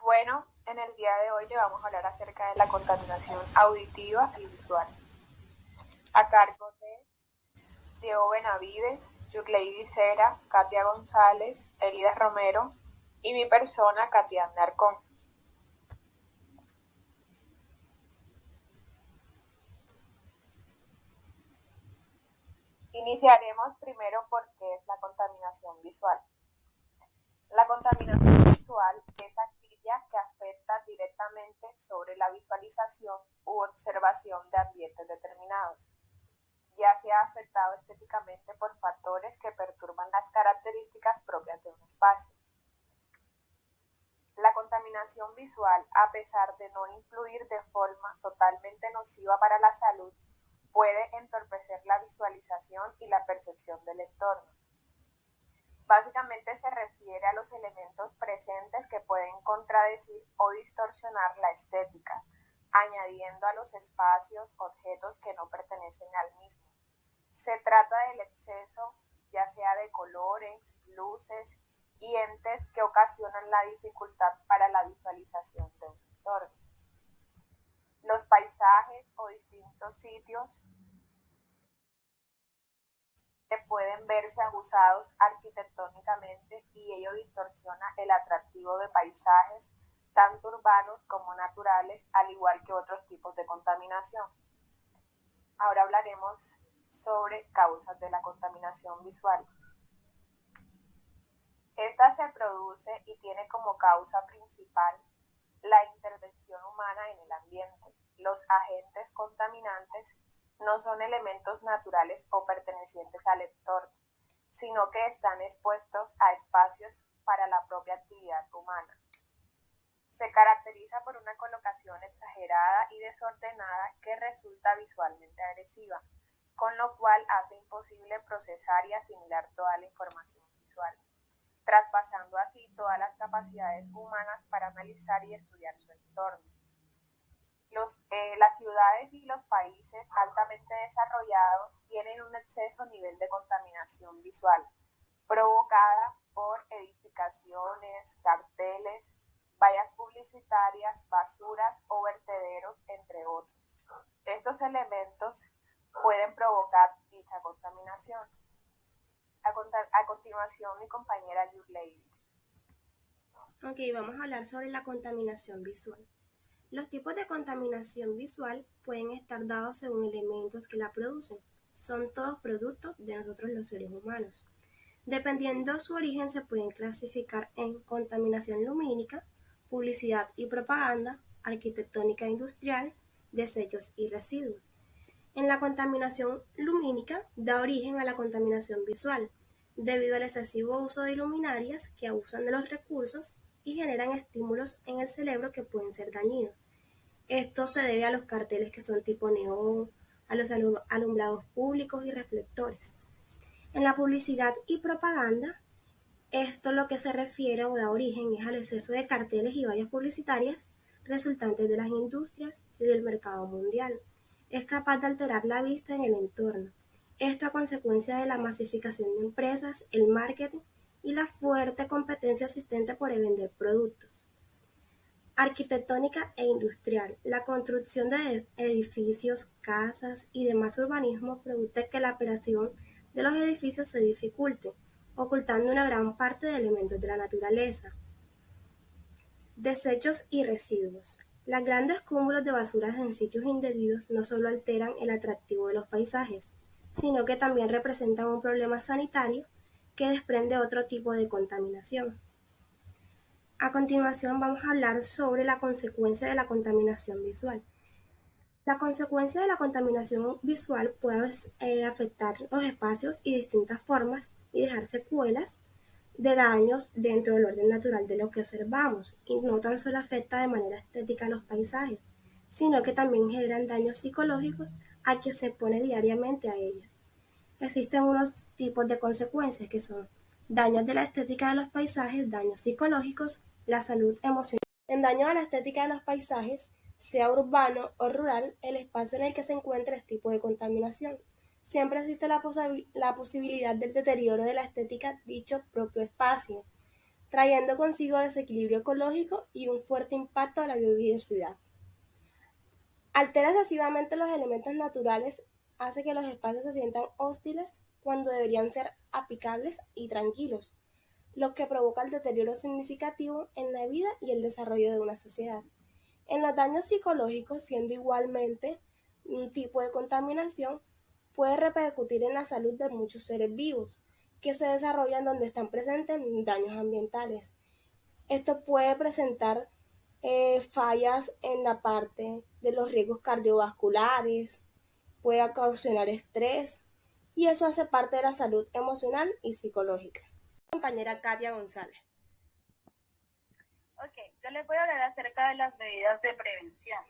Bueno, en el día de hoy le vamos a hablar acerca de la contaminación auditiva y visual, a cargo de Diego Benavides, Yurleidy Cera, Katia González, Elida Romero y mi persona, Katia Narcón. Iniciaremos primero por qué es la contaminación visual. La contaminación visual es aquella que afecta directamente sobre la visualización u observación de ambientes determinados, ya sea afectado estéticamente por factores que perturban las características propias de un espacio. La contaminación visual, a pesar de no influir de forma totalmente nociva para la salud, puede entorpecer la visualización y la percepción del entorno. Básicamente se refiere a los elementos presentes que pueden contradecir o distorsionar la estética, añadiendo a los espacios objetos que no pertenecen al mismo. Se trata del exceso, ya sea de colores, luces y entes que ocasionan la dificultad para la visualización de un entorno. Los paisajes o distintos sitios que pueden verse abusados arquitectónicamente y ello distorsiona el atractivo de paisajes tanto urbanos como naturales, al igual que otros tipos de contaminación. Ahora hablaremos sobre causas de la contaminación visual. Esta se produce y tiene como causa principal la intervención humana en el ambiente. Los agentes contaminantes no son elementos naturales o pertenecientes al entorno, sino que están expuestos a espacios para la propia actividad humana. Se caracteriza por una colocación exagerada y desordenada que resulta visualmente agresiva, con lo cual hace imposible procesar y asimilar toda la información visual, traspasando así todas las capacidades humanas para analizar y estudiar su entorno. Las ciudades y los países altamente desarrollados tienen un exceso nivel de contaminación visual, provocada por edificaciones, carteles, vallas publicitarias, basuras o vertederos, entre otros. Estos elementos pueden provocar dicha contaminación. A continuación, mi compañera Yurleidy. Ok, vamos a hablar sobre la contaminación visual. Los tipos de contaminación visual pueden estar dados según elementos que la producen. Son todos productos de nosotros los seres humanos. Dependiendo su origen, se pueden clasificar en contaminación lumínica, publicidad y propaganda, arquitectónica e industrial, desechos y residuos. En la contaminación lumínica da origen a la contaminación visual, debido al excesivo uso de luminarias que abusan de los recursos y generan estímulos en el cerebro que pueden ser dañinos. Esto se debe a los carteles que son tipo neón, a los alumbrados públicos y reflectores. En la publicidad y propaganda, esto lo que se refiere o da origen es al exceso de carteles y vallas publicitarias resultantes de las industrias y del mercado mundial. Es capaz de alterar la vista en el entorno. Esto a consecuencia de la masificación de empresas, el marketing y la fuerte competencia existente por vender productos. Arquitectónica e industrial. La construcción de edificios, casas y demás urbanismo produce que la operación de los edificios se dificulte, ocultando una gran parte de elementos de la naturaleza. Desechos y residuos. Los grandes cúmulos de basuras en sitios indebidos no solo alteran el atractivo de los paisajes, sino que también representan un problema sanitario que desprende otro tipo de contaminación. A continuación vamos a hablar sobre la consecuencia de la contaminación visual. La consecuencia de la contaminación visual puede afectar los espacios y distintas formas y dejar secuelas de daños dentro del orden natural de lo que observamos, y no tan solo afecta de manera estética a los paisajes, sino que también generan daños psicológicos a quien se expone diariamente a ellas. Existen unos tipos de consecuencias que son daños de la estética de los paisajes, daños psicológicos, la salud emocional. En daño a la estética de los paisajes, sea urbano o rural, el espacio en el que se encuentra este tipo de contaminación. Siempre existe la posibilidad del deterioro de la estética de dicho propio espacio. trayendo consigo desequilibrio ecológico y un fuerte impacto a la biodiversidad. Altera excesivamente los elementos naturales, hace que los espacios se sientan hostiles cuando deberían ser apicables y tranquilos, lo que provoca el deterioro significativo en la vida y el desarrollo de una sociedad. En los daños psicológicos, siendo igualmente un tipo de contaminación, puede repercutir en la salud de muchos seres vivos que se desarrollan donde están presentes daños ambientales. Esto puede presentar fallas en la parte de los riesgos cardiovasculares, puede ocasionar estrés y eso hace parte de la salud emocional y psicológica. Compañera Katia González. Ok, yo les voy a hablar acerca de las medidas de prevención.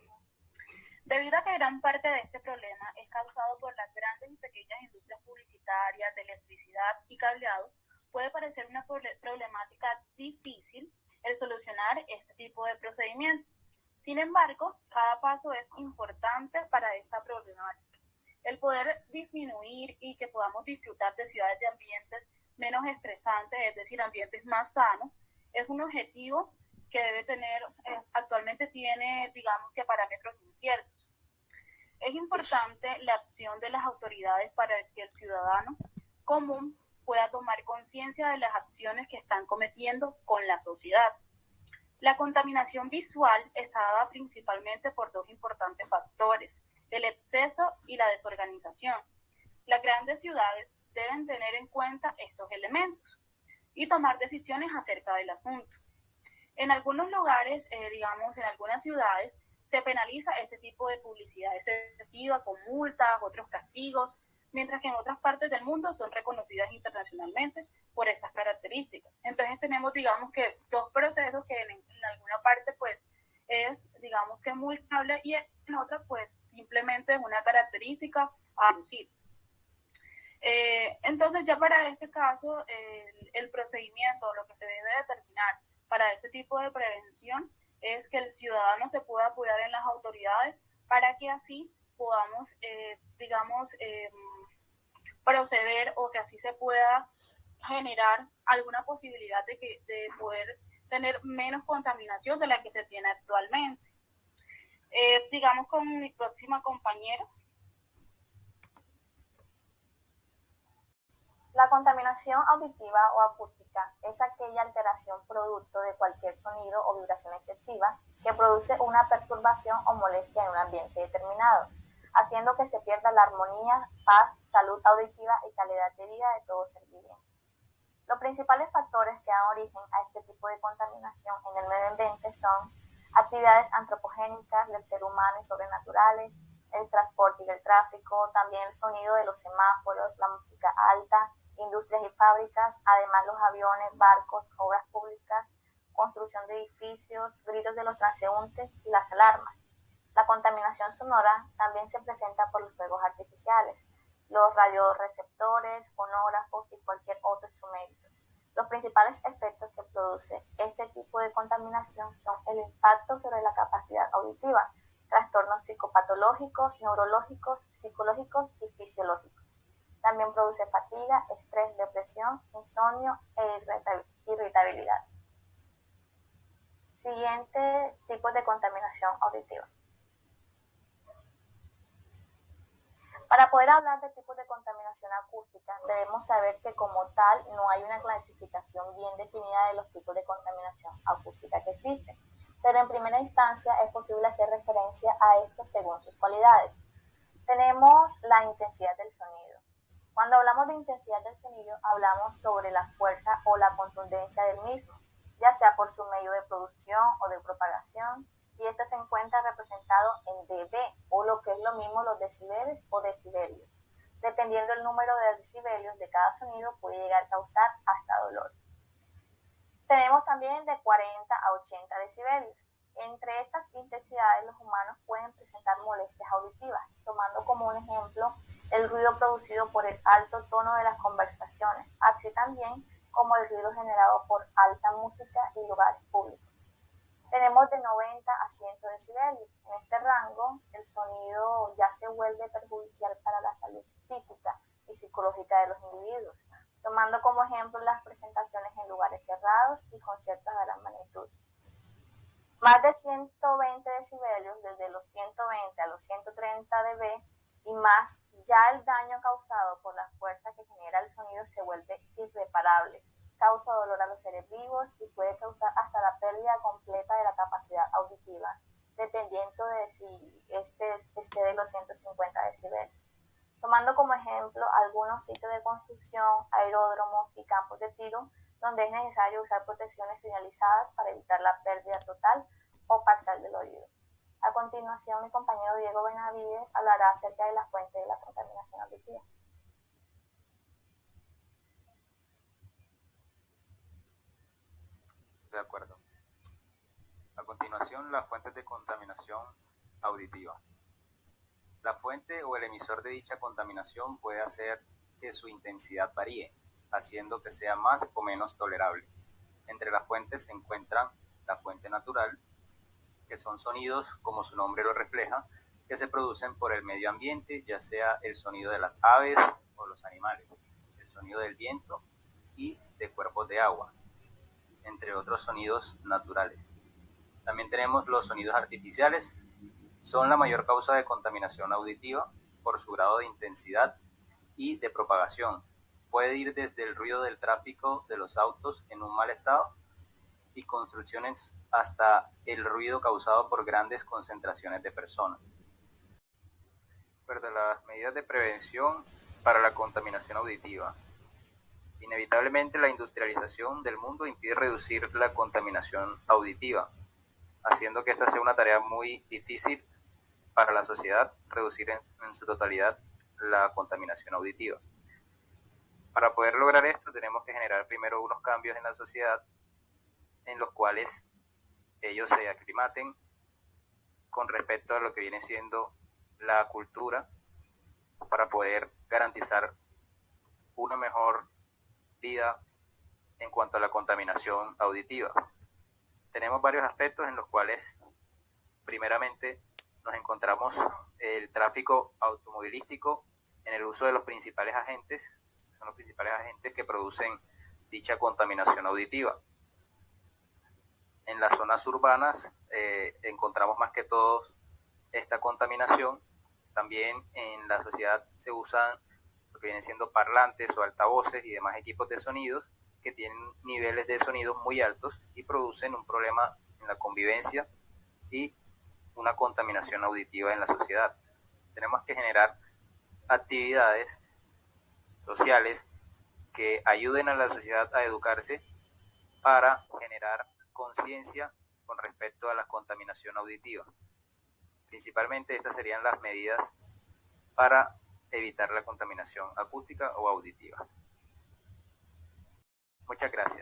Debido a que gran parte de este problema es causado por las grandes y pequeñas industrias publicitarias de electricidad y cableado, puede parecer una problemática difícil el solucionar este tipo de procedimientos. Sin embargo, cada paso es importante para esta problemática. El poder disminuir y que podamos disfrutar de ciudades de ambientes menos estresantes, es decir, ambientes más sanos, es un objetivo que debe tener, actualmente tiene, digamos que parámetros inciertos. Es importante la acción de las autoridades para que el ciudadano común pueda tomar conciencia de las acciones que están cometiendo con la sociedad. La contaminación visual está dada principalmente por dos importantes factores, el exceso y la desorganización. Las grandes ciudades deben tener en cuenta estos elementos y tomar decisiones acerca del asunto. En algunos lugares, digamos, en algunas ciudades, se penaliza este tipo de publicidad excesiva con multas, otros castigos, mientras que en otras partes del mundo son reconocidas internacionalmente por estas características. Entonces tenemos, digamos, que dos procesos que en alguna parte, pues, es, digamos, que multable y en otra, pues, simplemente es una característica a reducir. Entonces ya para este caso, el procedimiento, lo que se debe determinar para este tipo de prevención es que el ciudadano se pueda apoyar en las autoridades para que así podamos, digamos, proceder o que así se pueda generar alguna posibilidad de poder tener menos contaminación de la que se tiene actualmente. Digamos con mi próxima compañera. La contaminación auditiva o acústica es aquella alteración producto de cualquier sonido o vibración excesiva que produce una perturbación o molestia en un ambiente determinado, haciendo que se pierda la armonía, paz, salud auditiva y calidad de vida de todo ser viviente. Los principales factores que dan origen a este tipo de contaminación en el medio ambiente son actividades antropogénicas del ser humano y sobrenaturales, el transporte y el tráfico, también el sonido de los semáforos, la música alta, industrias y fábricas, además los aviones, barcos, obras públicas, construcción de edificios, gritos de los transeúntes y las alarmas. La contaminación sonora también se presenta por los fuegos artificiales, los radioreceptores, fonógrafos y cualquier otro instrumento. Los principales efectos que produce este tipo de contaminación son el impacto sobre la capacidad auditiva, trastornos psicopatológicos, neurológicos, psicológicos y fisiológicos. También produce fatiga, estrés, depresión, insomnio e irritabilidad. Siguiente tipo de contaminación auditiva. Para poder hablar de tipos de contaminación acústica, debemos saber que como tal no hay una clasificación bien definida de los tipos de contaminación acústica que existen, pero en primera instancia es posible hacer referencia a estos según sus cualidades. Tenemos la intensidad del sonido. Cuando hablamos de intensidad del sonido, hablamos sobre la fuerza o la contundencia del mismo, ya sea por su medio de producción o de propagación, y este se encuentra representado en dB, o lo que es lo mismo los decibeles o decibelios. Dependiendo del número de decibelios de cada sonido, puede llegar a causar hasta dolor. Tenemos también de 40 a 80 decibelios. Entre estas intensidades, los humanos pueden presentar molestias auditivas, tomando como un ejemplo el ruido producido por el alto tono de las conversaciones, así también como el ruido generado por alta música y lugares públicos. Tenemos de 90 a 100 decibelios. En este rango, el sonido ya se vuelve perjudicial para la salud física y psicológica de los individuos. tomando como ejemplo las presentaciones en lugares cerrados y conciertos de gran magnitud. Más de 120 decibelios, desde los 120 a los 130 dB y más, ya el daño causado por la fuerza que genera el sonido se vuelve irreparable, causa dolor a los seres vivos y puede causar hasta la pérdida completa de la capacidad auditiva, dependiendo de si esté de los 150 decibelios. Tomando como ejemplo algunos sitios de construcción, aeródromos y campos de tiro, donde es necesario usar protecciones finalizadas para evitar la pérdida total o parcial del oído. A continuación, mi compañero Diego Benavides hablará acerca de la fuente de la contaminación auditiva. De acuerdo. A continuación, las fuentes de contaminación auditiva. La fuente o el emisor de dicha contaminación puede hacer que su intensidad varíe, haciendo que sea más o menos tolerable. Entre las fuentes se encuentran la fuente natural, que son sonidos, como su nombre lo refleja, que se producen por el medio ambiente, ya sea el sonido de las aves o los animales, el sonido del viento y de cuerpos de agua, entre otros sonidos naturales. También tenemos los sonidos artificiales, son la mayor causa de contaminación auditiva por su grado de intensidad y de propagación. Puede ir desde el ruido del tráfico de los autos en un mal estado y construcciones hasta el ruido causado por grandes concentraciones de personas. Las medidas de prevención para la contaminación auditiva. Inevitablemente la industrialización del mundo impide reducir la contaminación auditiva, haciendo que esta sea una tarea muy difícil para la sociedad, reducir en su totalidad la contaminación auditiva. Para poder lograr esto tenemos que generar primero unos cambios en la sociedad en los cuales ellos se aclimaten con respecto a lo que viene siendo la cultura para poder garantizar una mejor vida en cuanto a la contaminación auditiva. Tenemos varios aspectos en los cuales primeramente nos encontramos el tráfico automovilístico en el uso de los principales agentes, son los principales agentes que producen dicha contaminación auditiva. En las zonas urbanas encontramos más que todo esta contaminación. También en la sociedad se usan lo que vienen siendo parlantes o altavoces y demás equipos de sonidos que tienen niveles de sonidos muy altos y producen un problema en la convivencia y una contaminación auditiva en la sociedad. Tenemos que generar actividades sociales que ayuden a la sociedad a educarse para generar conciencia con respecto a la contaminación auditiva. Principalmente estas serían las medidas para evitar la contaminación acústica o auditiva. Muchas gracias.